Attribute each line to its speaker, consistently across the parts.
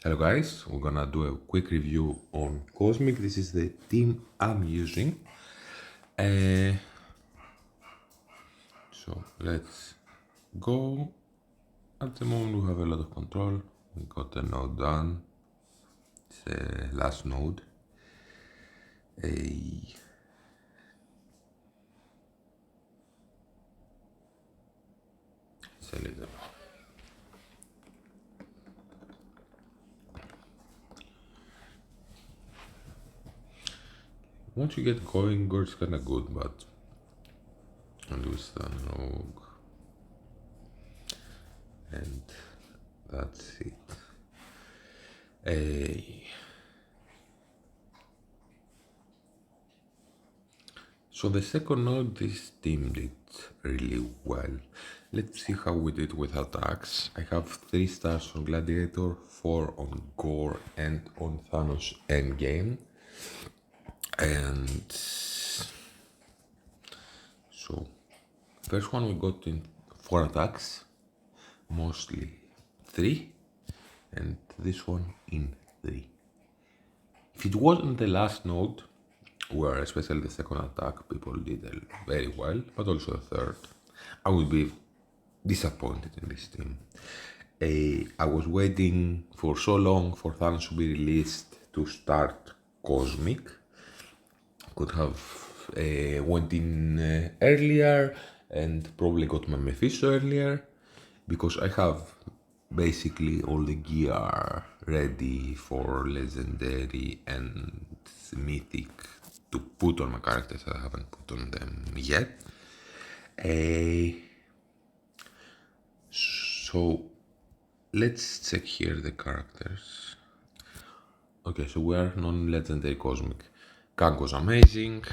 Speaker 1: Hello guys, we're gonna do a quick review on Cosmic. This is the team I'm using. So let's go. At the moment we have a lot of control. We got a node done. It's the last node. It's a little. Once you get going, it's kinda good, but I'll use the rogue. And that's it. So the second node, this team did really well. Let's see how we did with attacks. I have 3 stars on Gladiator, 4 on Gore and on Thanos Endgame. And so first one we got in 4 attacks, mostly 3, and this one in 3. If it wasn't the last node, where especially the second attack people did very well, but also the third, I would be disappointed in this team. I was waiting for so long for Thanos to be released to start Cosmic. Could have went in earlier and probably got my Mephisto earlier, because I have basically all the gear ready for legendary and mythic to put on my characters. I haven't put on them yet. So let's check here the characters. Okay, so we are non-legendary Cosmic. Kang was amazing.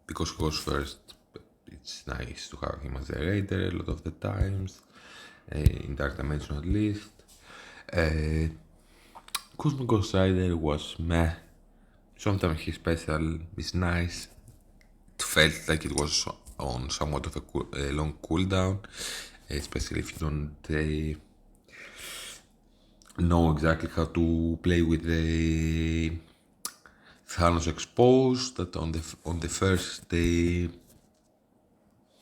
Speaker 1: Because he was first, it's nice to have him as a raider a lot of the times. In Dark Dimension at least. Cosmic Ghost Rider was meh. Sometimes his special is nice. It felt like it was on somewhat of a long cooldown, especially if you don't know exactly how to play with the Thanos exposed. That on the first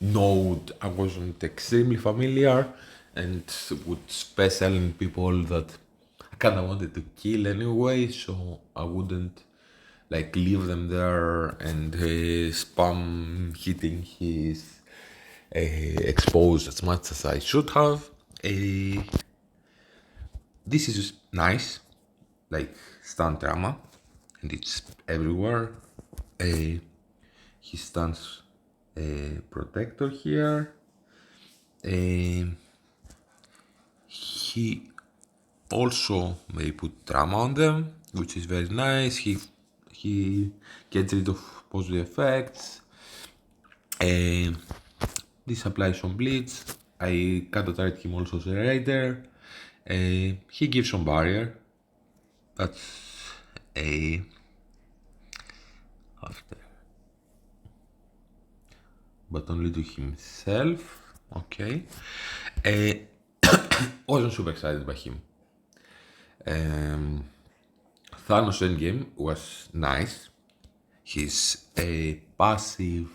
Speaker 1: node I wasn't extremely familiar, and would special in people that I kinda wanted to kill anyway, so I wouldn't like leave them there and spam hitting his exposed as much as I should have. This is nice, like stun trauma, and it's everywhere. He stuns protector here. He also may put trauma on them, which is very nice. He gets rid of positive effects. This applies some bleeds. I counter-target him also as a raider. He gives some barrier. That's a after, but only to himself. Okay. Wasn't super excited by him. Thanos Endgame was nice. His passive,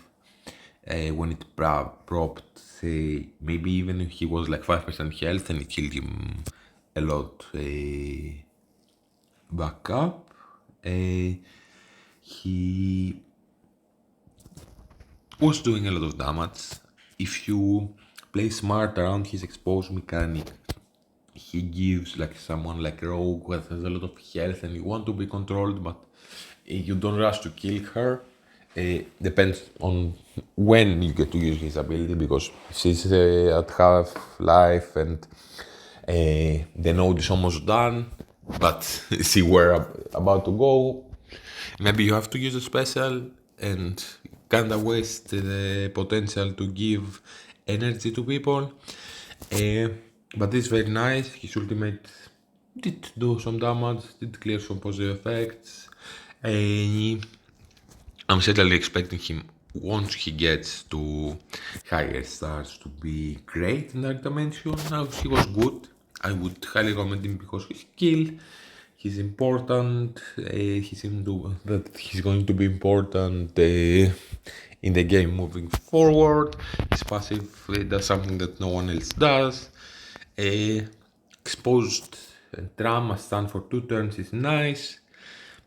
Speaker 1: when it propped, maybe even if he was like 5% health and it killed him a lot back up. He was doing a lot of damage. If you play smart around his exposed mechanic, he gives like someone like Rogue that has a lot of health and you want to be controlled, but you don't rush to kill her. Depends on when you get to use his ability, because she's at half life and the node is almost done, but see where about to go. Maybe you have to use a special and kinda waste the potential to give energy to people. But this is very nice. His ultimate did do some damage, did clear some positive effects. I'm certainly expecting him, once he gets to higher stars, to be great in Dark Dimension. Now he was good. I would highly recommend him because his skill, he's important. He seems that he's going to be important in the game moving forward. His passive does something that no one else does. Exposed drama stand for 2 turns is nice.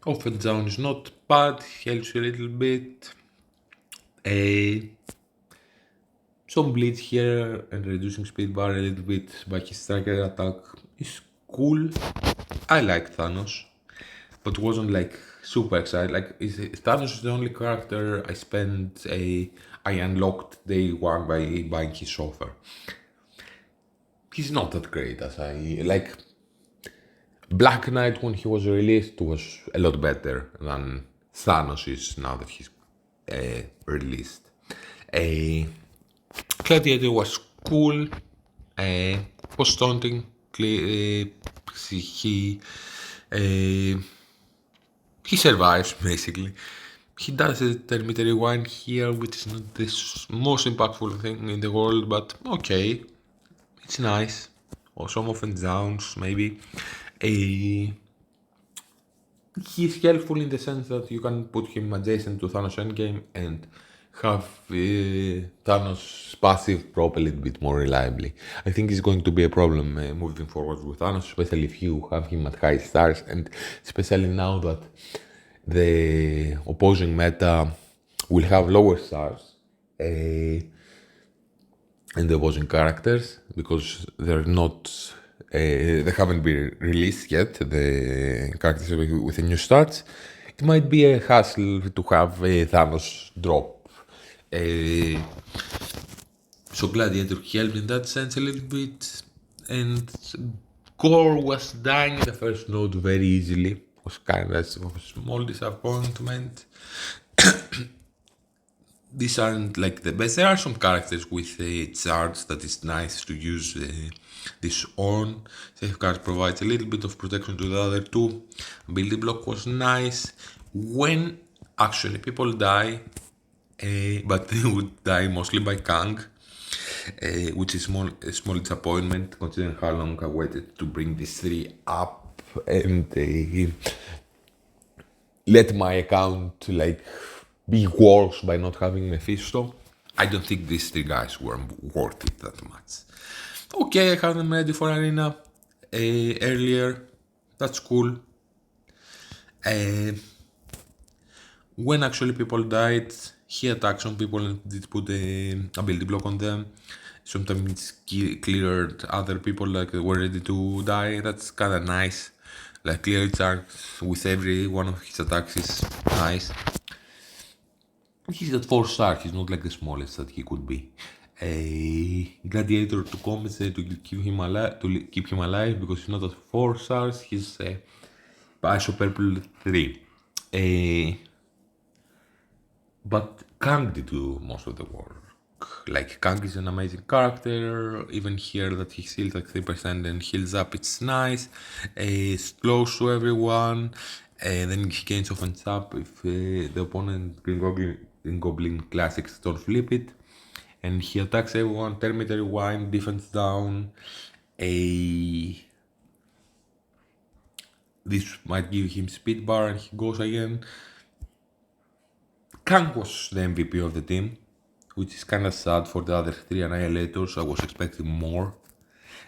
Speaker 1: Offense down is not bad, helps you a little bit. Some bleed here and reducing speed bar a little bit by his striker attack is cool. I like Thanos, but wasn't like super excited. Like Thanos is the only character I unlocked day one by buying his offer. He's not that great as I like. Black Knight when he was released was a lot better than Thanos is now that he's released. Gladiator was cool, was taunting. He survives basically. He does a Terminator Rewind here, which is not the most impactful thing in the world, but okay, it's nice. Or some offense downs, maybe. He's helpful in the sense that you can put him adjacent to Thanos Endgame and have Thanos passive prop a little bit more reliably. I think it's going to be a problem moving forward with Thanos, especially if you have him at high stars, and especially now that the opposing meta will have lower stars and the opposing characters because they're not. They haven't been released yet, the characters with the new starts. It might be a hassle to have Thanos drop. So Gladiator helped in that sense a little bit. And Gore was dying in the first node very easily. It was kind of a small disappointment. These aren't like the best. There are some characters with charts that is nice to use this on. Safeguard provides a little bit of protection to the other two. Ability block was nice. When actually people die, but they would die mostly by Kang, which is a small disappointment considering how long I waited to bring these 3 up and let my account like be worse by not having Mephisto. I don't think these 3 guys were worth it that much. Okay, I have them ready for Arena earlier. That's cool. When actually people died, he attacked some people and did put an ability block on them. Sometimes cleared other people like they were ready to die. That's kind of nice. Like clear charge with every one of his attacks is nice. He's at 4 stars, he's not like the smallest that he could be. Gladiator to compensate to keep him alive because he's not at 4 stars, he's ISO purple 3. But Kang did do most of the work. Like Kang is an amazing character, even here that he heals like 3% and heals up, it's nice. It's close to everyone. Then he gains offense up if the opponent Green Goblin classics don't flip it. And he attacks everyone, Terminator Rewind, defense down. This might give him speed bar and he goes again. Kang was the MVP of the team, which is kind of sad for the other 3 Annihilators. I was expecting more.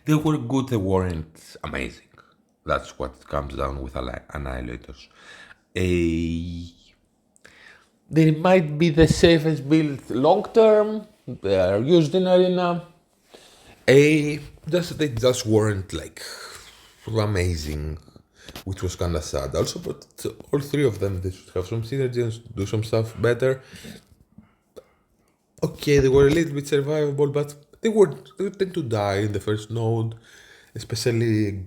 Speaker 1: They were good, they weren't amazing. That's what comes down with Annihilators. They might be the safest build long term. They are used in Arena. They just weren't like amazing, which was kind of sad. Also, but all 3 of them, they should have some synergy and do some stuff better. Okay, they were a little bit survivable, but they tend to die in the first node, especially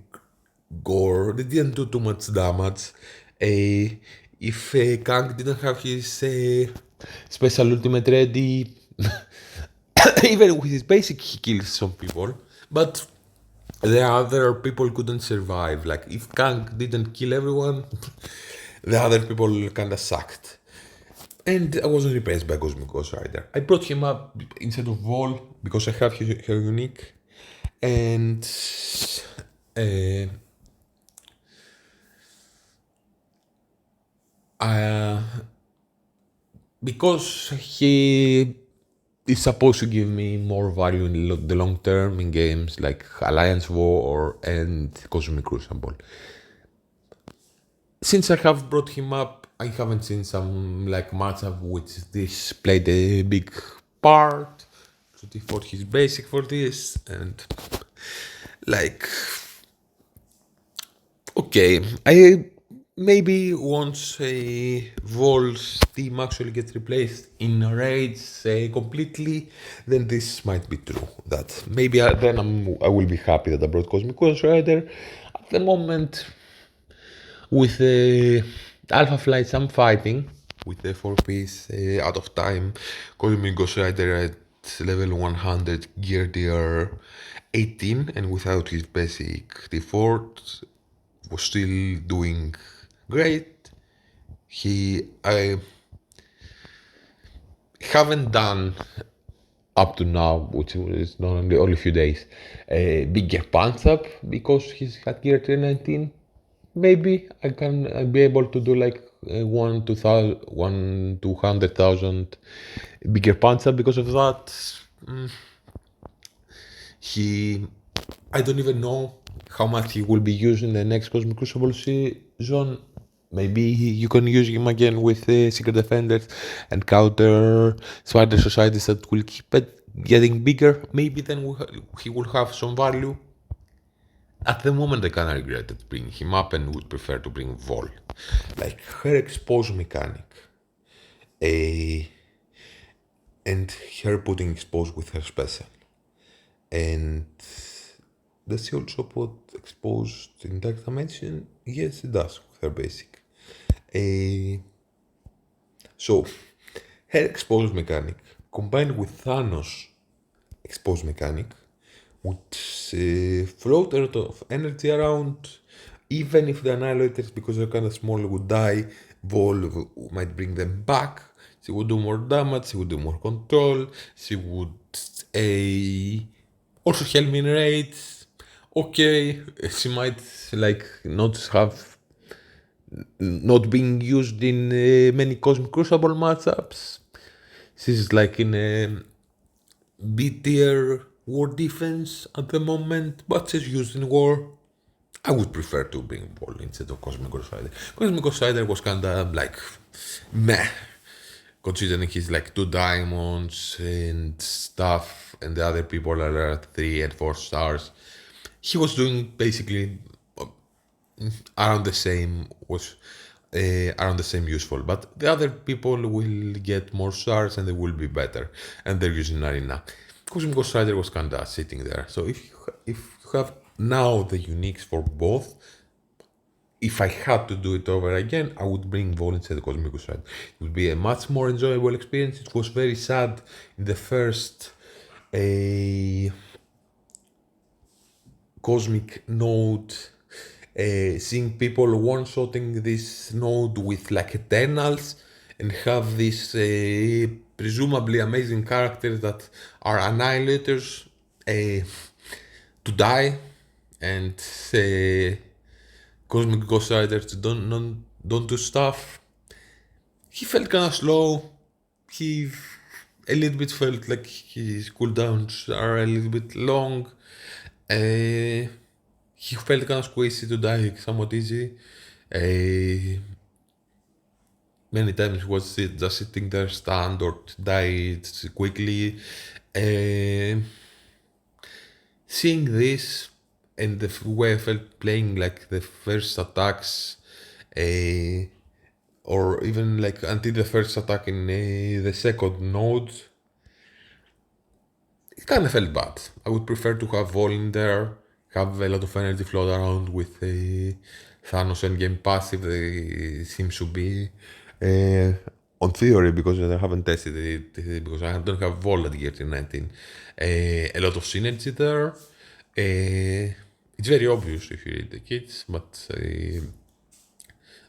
Speaker 1: Gore. They didn't do too much damage. If Kang didn't have his special ultimate ready, even with his basic, he kills some people. But the other people couldn't survive. Like, if Kang didn't kill everyone, the other people kinda sucked. And I wasn't replaced by Cosmic Ghost Rider. I brought him up instead of Vahl because I have her unique. And Uh, uh, because he is supposed to give me more value in the long term in games like Alliance War and Cosmic Crucible. Since I have brought him up, I haven't seen some like matchup which this played a big part. So I thought he's basic for this, and like okay, I maybe once a Vahl's team actually gets replaced in raids completely, then this might be true. That maybe then I will be happy that I brought Cosmic Ghost Rider. At the moment, with the Alpha Flights I'm fighting, with the 4-piece out of time, Cosmic Ghost Rider at level 100, gear DR 18, and without his basic default, was still doing great. I haven't done up to now, which is not only a few days, a bigger punch up because he's had gear 319. Maybe I can be able to do like 200,000 bigger punch up because of that. Mm, he, I don't even know how much he will be used in the next Cosmic Crucible season. Maybe you can use him again with Secret Defenders and counter Spider Societies that will keep it getting bigger. Maybe then he will have some value. At the moment, I kinda regretted bringing him up and would prefer to bring Vahl. Like her expose mechanic. A and her putting expose with her special. And does she also put exposed in Dark Dimension? Yes, it does with her basic. So, her exposed mechanic combined with Thanos' exposed mechanic would float a lot of energy around, even if the Annihilators, because they're kind of small, would die. Vahl might bring them back. She would do more damage, she would do more control, she would also help me in raids. Okay, she might like not being used in many Cosmic Crucible matchups. She's like in a B tier war defense at the moment, but she's used in war. I would prefer to bring Vahl instead of Cosmic Ghost Rider. Cosmic Ghost Rider was kinda like meh, considering he's like 2 diamonds and stuff, and the other people are at 3 and 4 stars. He was doing basically around the same was around the same useful, but the other people will get more stars and they will be better, and they're using arena. Cosmic Ghost Rider was kinda sitting there. So if you have now the uniques for both, if I had to do it over again, I would bring Vahl instead of Cosmic Ghost Rider. It would be a much more enjoyable experience. It was very sad in the first Cosmic node, seeing people one-shotting this node with like Eternals and have these presumably amazing characters that are Annihilators to die, and Cosmic Ghost Riders don't do stuff. He felt kind of slow. He a little bit felt like his cooldowns are a little bit long. He felt kind of squeezy to die somewhat easy. Many times he was just sitting there stunned or died quickly. Seeing this and the way I felt playing like the first attacks, or even like until the first attack in the second node, it kind of felt bad. I would prefer to have Vahl in there, have a lot of energy float around with Thanos endgame passive. Seems to be on theory, because I haven't tested it, because I don't have Vahl at gear 19. A lot of synergy there. It's very obvious if you read the kits, but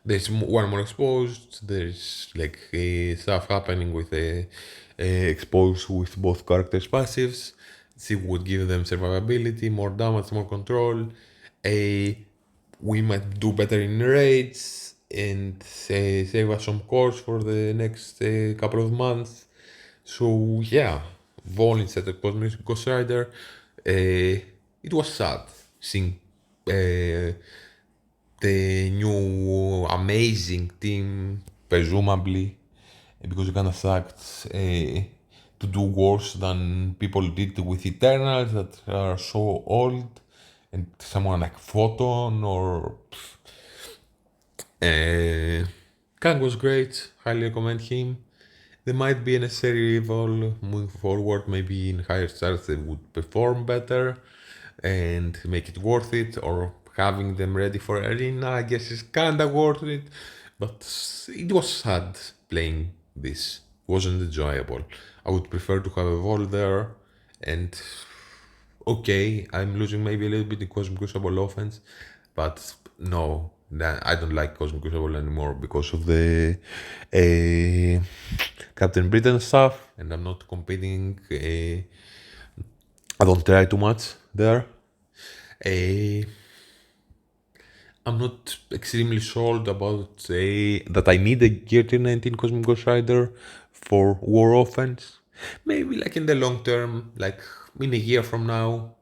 Speaker 1: there's one more exposed. There's like stuff happening with exposed with both characters' passives. She would give them survivability, more damage, more control. We might do better in raids and save us some cores for the next couple of months. So yeah, Vahl instead of Cosmic Ghost Rider. It was sad seeing the new amazing team, presumably, because you kind of sucked to do worse than people did with Eternals that are so old, and someone like Photon or Kang was great, highly recommend him. There might be a necessary evil moving forward, maybe in higher stars they would perform better and make it worth it, or having them ready for arena I guess is kinda worth it, but it was sad playing this, wasn't enjoyable. I would prefer to have a Vahl there, and okay, I'm losing maybe a little bit in Cosmic Crucible offense, but no, I don't like Cosmic Crucible anymore because of the Captain Britain stuff, and I'm not competing. I don't try too much there. I'm not extremely sold about that I need a Gear Tier 19 Cosmic Ghost Rider for War Offense. Maybe like in the long term, like in a year from now,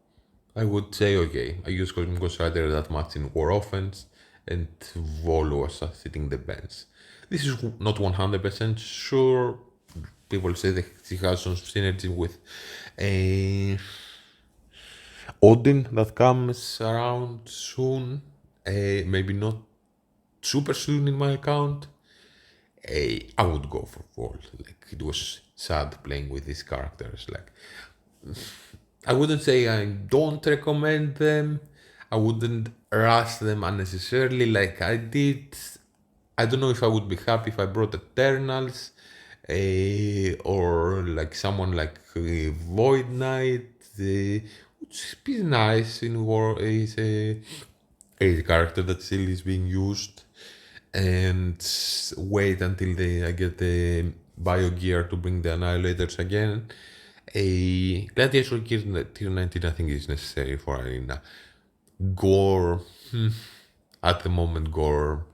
Speaker 1: I would say, okay, I use Cosmic Ghost Rider that much in War Offense, and Vahl was sitting the bench. This is not 100% sure. People say that he has some synergy with a Odin that comes around soon. Maybe not super soon in my account. I would go for Vahl. Like, it was sad playing with these characters. Like, I wouldn't say I don't recommend them. I wouldn't rush them unnecessarily like I did. I don't know if I would be happy if I brought Eternals or like someone like Void Knight, which is nice in War. Is a character that still is being used, and wait until I get the bio gear to bring the Annihilators again. A Gladiator gear tier 19 I think is necessary for Arena. Gore, at the moment Gore,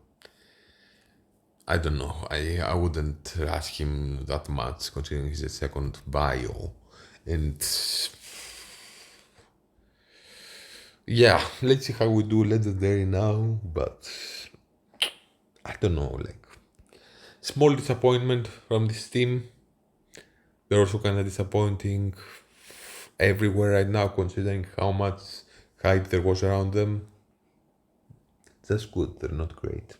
Speaker 1: I don't know. I wouldn't ask him that much considering he's a second bio. And yeah, let's see how we do Legendary now, but I don't know, like small disappointment from this team. They're also kind of disappointing everywhere right now considering how much hype there was around them. That's good, they're not great.